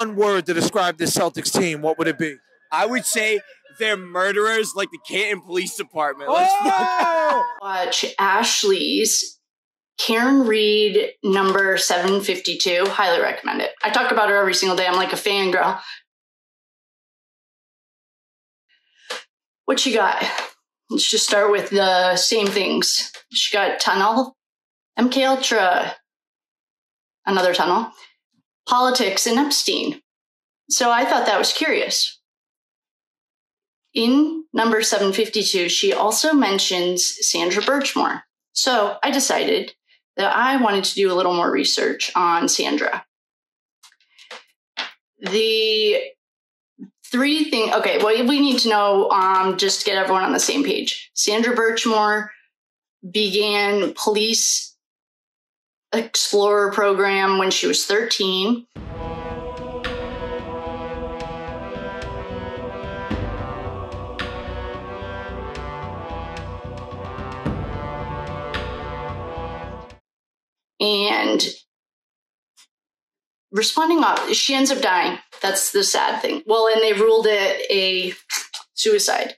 one word to describe this Celtics team, what would it be? I would say they're murderers like the Canton Police Department. Watch Ashley's Karen Reed number 752. Highly recommend it. I talk about her every single day. I'm like a fangirl. What she got? Let's just start with the same things. She got Tunnel, MK Ultra, another tunnel, politics, and Epstein. So I thought that was curious. In number 752, she also mentions Sandra Birchmore. So I decided that I wanted to do a little more research on Sandra. The three things, okay, what we need to know, just to get everyone on the same page. Sandra Birchmore began Police Explorer program when she was 13. And responding off, she ends up dying. That's the sad thing. Well, and they ruled it a suicide.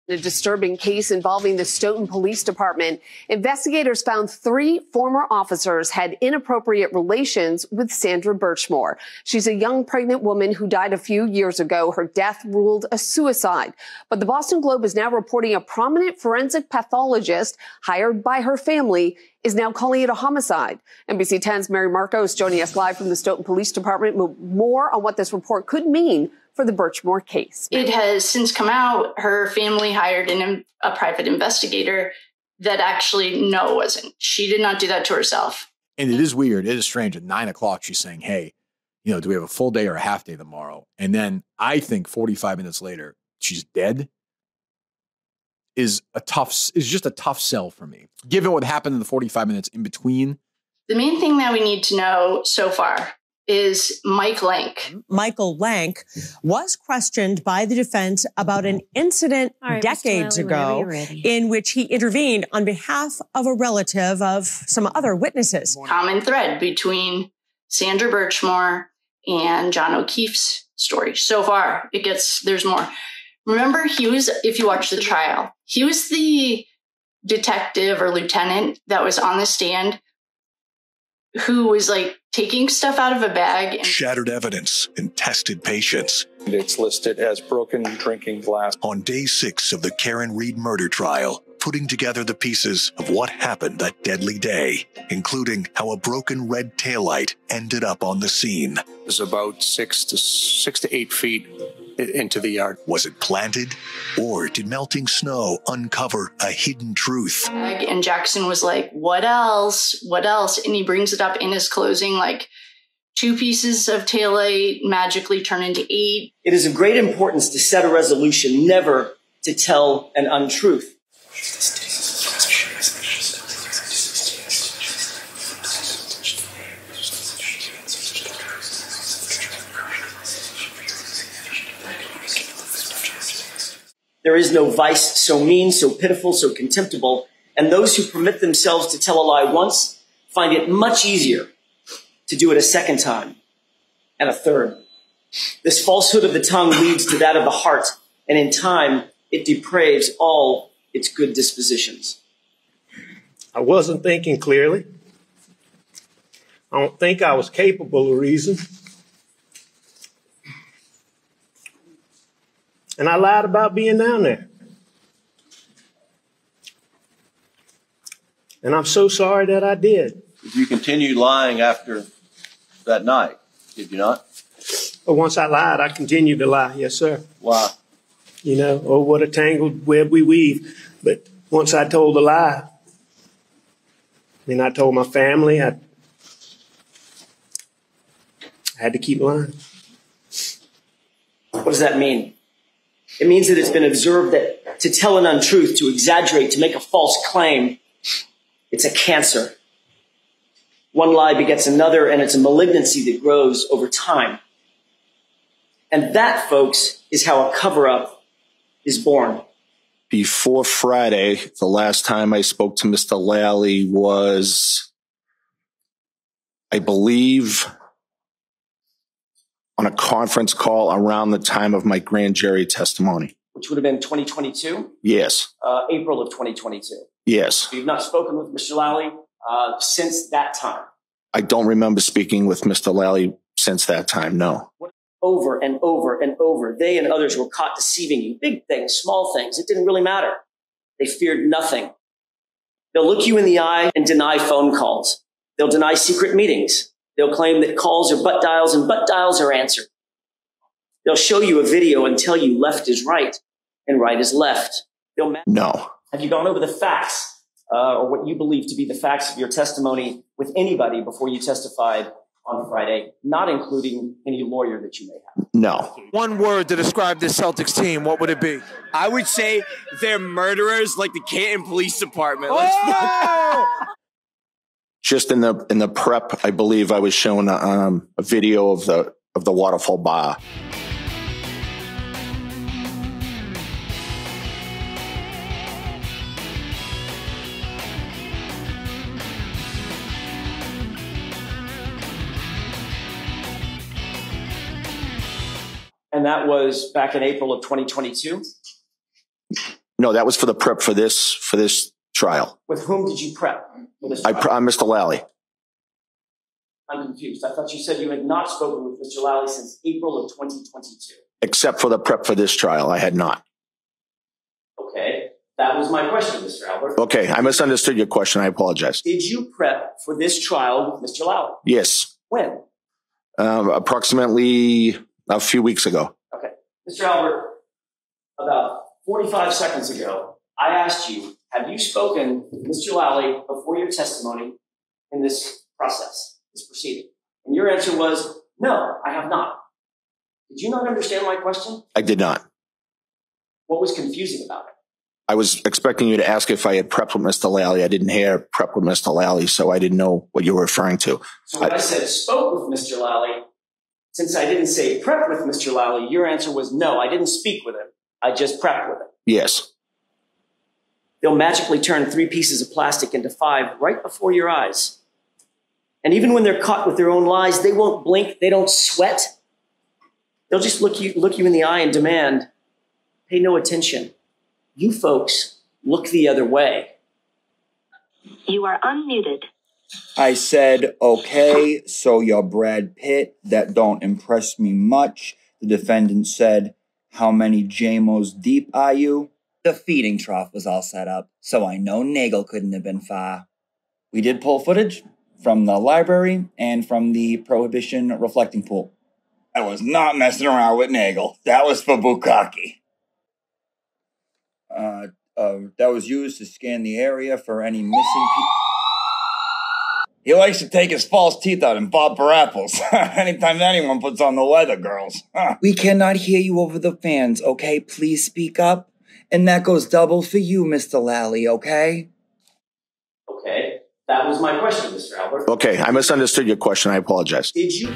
A disturbing case involving the Stoughton Police Department. Investigators found 3 former officers had inappropriate relations with Sandra Birchmore. She's a young pregnant woman who died a few years ago. Her death ruled a suicide. But the Boston Globe is now reporting a prominent forensic pathologist hired by her family is now calling it a homicide. NBC 10's Mary Marcos joining us live from the Stoughton Police Department with more on what this report could mean for the Birchmore case. It has since come out, her family hired a private investigator that actually, no, wasn't. She did not do that to herself. And it is weird. It is strange. At 9 o'clock, she's saying, hey, do we have a full day or a half day tomorrow? And then I think 45 minutes later, she's dead. Is just a tough sell for me, given what happened in the 45 minutes in between. The main thing that we need to know so far is Mike Lank. Michael Lank was questioned by the defense about an incident decades ago in which he intervened on behalf of a relative of some other witnesses. Common thread between Sandra Birchmore and John O'Keefe's story. So far, there's more. Remember, if you watch the trial, he was the detective or lieutenant that was on the stand who was like taking stuff out of a bag. And shattered evidence and tested patience. It's listed as broken drinking glass. On day 6 of the Karen Reed murder trial, putting together the pieces of what happened that deadly day, including how a broken red taillight ended up on the scene. It was about 6 to 8 feet into the yard. Was it planted, or did melting snow uncover a hidden truth? And Jackson was like, what else? What else? And he brings it up in his closing, like 2 pieces of taillight magically turn into 8. It is of great importance to set a resolution never to tell an untruth. There is no vice so mean, so pitiful, so contemptible, and those who permit themselves to tell a lie once find it much easier to do it a second time and a third. This falsehood of the tongue leads to that of the heart, and in time, it depraves all its good dispositions. I wasn't thinking clearly. I don't think I was capable of reason. And I lied about being down there. And I'm so sorry that I did. You continued lying after that night, did you not? But once I lied, I continued to lie. Yes, sir. Why? Oh, what a tangled web we weave. But once I told a lie, I told my family, I had to keep lying. What does that mean? It means that it's been observed that to tell an untruth, to exaggerate, to make a false claim, it's a cancer. One lie begets another, and it's a malignancy that grows over time. And that, folks, is how a cover-up is born. Before Friday, the last time I spoke to Mr. Lally was, I believe, on a conference call around the time of my grand jury testimony. Which would have been 2022? Yes. April of 2022. Yes. So you've not spoken with Mr. Lally since that time? I don't remember speaking with Mr. Lally since that time, no. Over and over and over, they and others were caught deceiving you. Big things, small things, it didn't really matter. They feared nothing. They'll look you in the eye and deny phone calls. They'll deny secret meetings. They'll claim that calls are butt dials and butt dials are answered. They'll show you a video and tell you left is right and right is left. No. Have you gone over the facts or what you believe to be the facts of your testimony with anybody before you testified on Friday, not including any lawyer that you may have? No. One word to describe this Celtics team, what would it be? I would say they're murderers like the Canton Police Department. Just in the prep, I believe I was shown a video of the Waterfall Bar. And that was back in April of 2022? No, that was for the prep for this trial. With whom did you prep for this trial? Mr. Lally. I'm confused. I thought you said you had not spoken with Mr. Lally since April of 2022. Except for the prep for this trial, I had not. Okay. That was my question, Mr. Albert. Okay, I misunderstood your question. I apologize. Did you prep for this trial with Mr. Lally? Yes. When? Approximately a few weeks ago. Okay. Mr. Albert, about 45 seconds ago, I asked you, have you spoken with Mr. Lally before your testimony in this process, this proceeding? And your answer was, no, I have not. Did you not understand my question? I did not. What was confusing about it? I was expecting you to ask if I had prepped with Mr. Lally. I didn't hear prep with Mr. Lally, so I didn't know what you were referring to. So when I said spoke with Mr. Lally, since I didn't say prep with Mr. Lally, your answer was no, I didn't speak with him. I just prepped with him. Yes. They'll magically turn 3 pieces of plastic into 5 right before your eyes. And even when they're caught with their own lies, they won't blink, they don't sweat. They'll just look you in the eye and demand, pay no attention. You folks look the other way. You are unmuted. I said, okay, so you're Brad Pitt. That don't impress me much. The defendant said, how many JMOs deep are you? The feeding trough was all set up, so I know Nagel couldn't have been far. We did pull footage from the library and from the Prohibition reflecting pool. I was not messing around with Nagel. That was for Bukkake. That was used to scan the area for any missing people. He likes to take his false teeth out and bob for apples. Anytime anyone puts on the leather, girls. We cannot hear you over the fans, okay? Please speak up. And that goes double for you, Mr. Lally, okay? Okay, that was my question, Mr. Albert. Okay, I misunderstood your question. I apologize. Did you?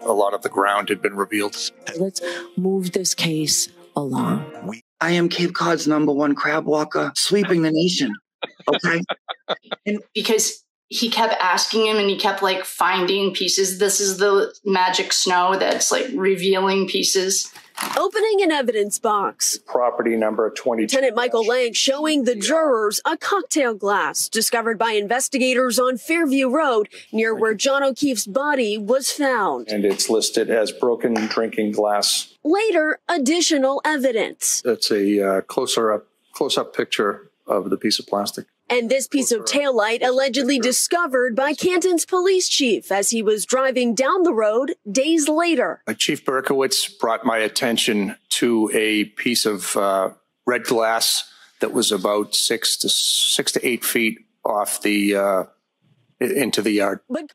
A lot of the ground had been revealed. Let's move this case along. I am Cape Cod's #1 crab walker, sweeping the nation. Okay? And because he kept asking him and he kept like finding pieces. This is the magic snow that's like revealing pieces. Opening an evidence box. Property number 22. Lieutenant Michael Lang showing the jurors a cocktail glass discovered by investigators on Fairview Road near where John O'Keefe's body was found. And it's listed as broken drinking glass. Later, additional evidence. It's a close-up picture of the piece of plastic. And this piece of taillight allegedly discovered by Canton's police chief as he was driving down the road days later. Chief Berkowitz brought my attention to a piece of red glass that was about 6 to 8 feet off the into the yard. But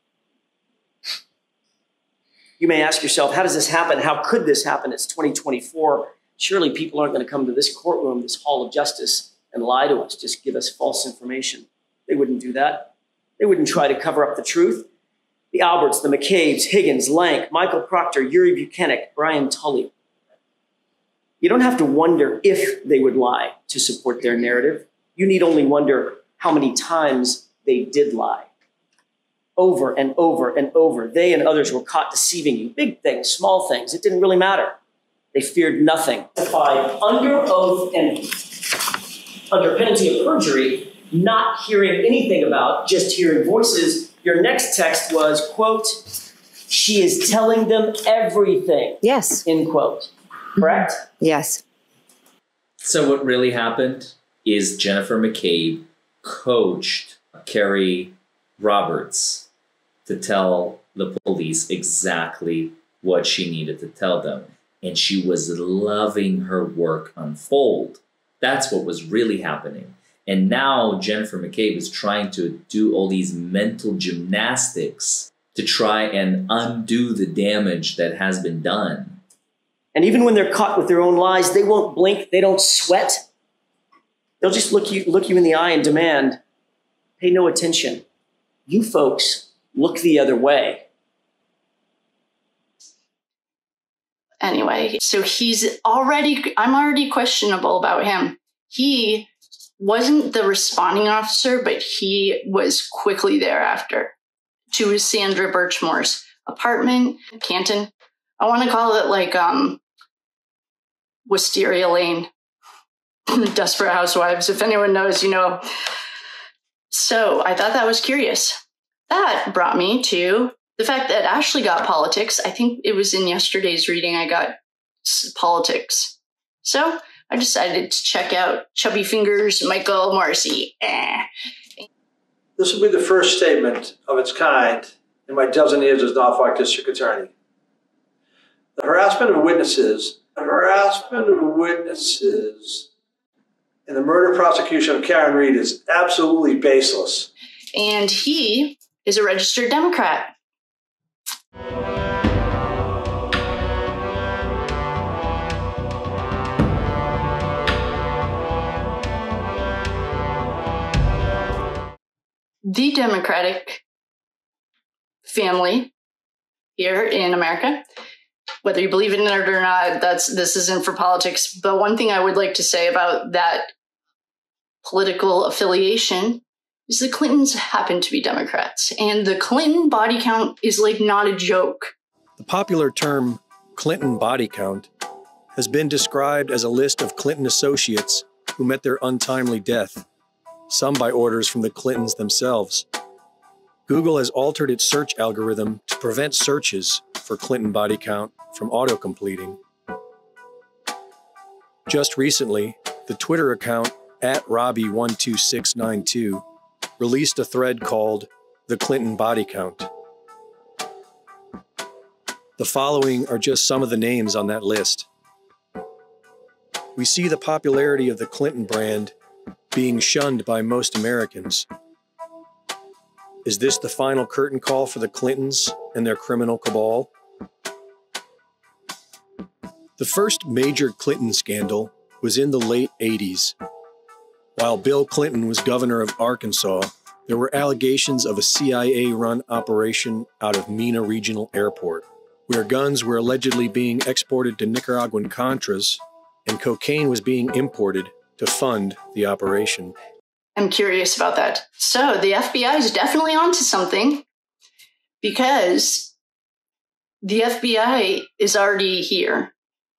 you may ask yourself, how does this happen? How could this happen? It's 2024. Surely people aren't going to come to this courtroom, this hall of justice, and lie to us, just give us false information. They wouldn't do that. They wouldn't try to cover up the truth. The Alberts, the McCabe's, Higgins, Lank, Michael Proctor, Yuri Buchanan, Brian Tully. You don't have to wonder if they would lie to support their narrative. You need only wonder how many times they did lie. Over and over and over, they and others were caught deceiving you. Big things, small things, it didn't really matter. They feared nothing. Under oath and under penalty of perjury, not hearing anything about, just hearing voices. Your next text was, quote, she is telling them everything. Yes. End quote. Correct? Yes. So what really happened is Jennifer McCabe coached Carrie Roberts to tell the police exactly what she needed to tell them. And she was loving her work unfold. That's what was really happening. And now Jennifer McCabe is trying to do all these mental gymnastics to try and undo the damage that has been done. And even when they're caught with their own lies, they won't blink, they don't sweat. They'll just look you in the eye and demand, pay no attention. You folks look the other way. Anyway, so I'm already questionable about him. He wasn't the responding officer, but he was quickly thereafter to Sandra Birchmore's apartment, Canton. I want to call it like Wisteria Lane, Desperate Housewives. If anyone knows, you know. So I thought that was curious. That brought me to the fact that Ashley got politics. I think it was in yesterday's reading I got politics. So I decided to check out Chubby Fingers Michael Morrissey. This will be the first statement of its kind in my dozen years as Norfolk District Attorney. The harassment of witnesses in the murder prosecution of Karen Reed is absolutely baseless. And he is a registered Democrat. The Democratic family here in America, whether you believe in it or not, this isn't for politics. But one thing I would like to say about that political affiliation is the Clintons happen to be Democrats. And the Clinton body count is like not a joke. The popular term Clinton body count has been described as a list of Clinton associates who met their untimely death, some by orders from the Clintons themselves. Google has altered its search algorithm to prevent searches for Clinton body count from auto-completing. Just recently, the Twitter account @Robbie12692 released a thread called The Clinton Body Count. The following are just some of the names on that list. We see the popularity of the Clinton brand being shunned by most Americans. Is this the final curtain call for the Clintons and their criminal cabal? The first major Clinton scandal was in the late 80s. While Bill Clinton was governor of Arkansas, there were allegations of a CIA-run operation out of Mena Regional Airport, where guns were allegedly being exported to Nicaraguan Contras and cocaine was being imported to fund the operation. I'm curious about that. So the FBI is definitely onto something, because the FBI is already here.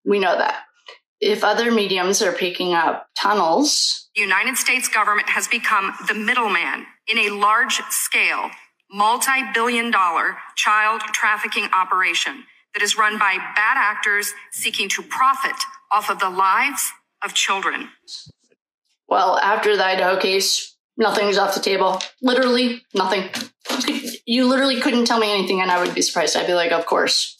We know that. If other mediums are picking up tunnels, the United States government has become the middleman in a large-scale, multi-billion-dollar child trafficking operation that is run by bad actors seeking to profit off of the lives of children. well, after the Idaho case, nothing's off the table. Literally nothing. You literally couldn't tell me anything and I would be surprised. I'd be like, of course.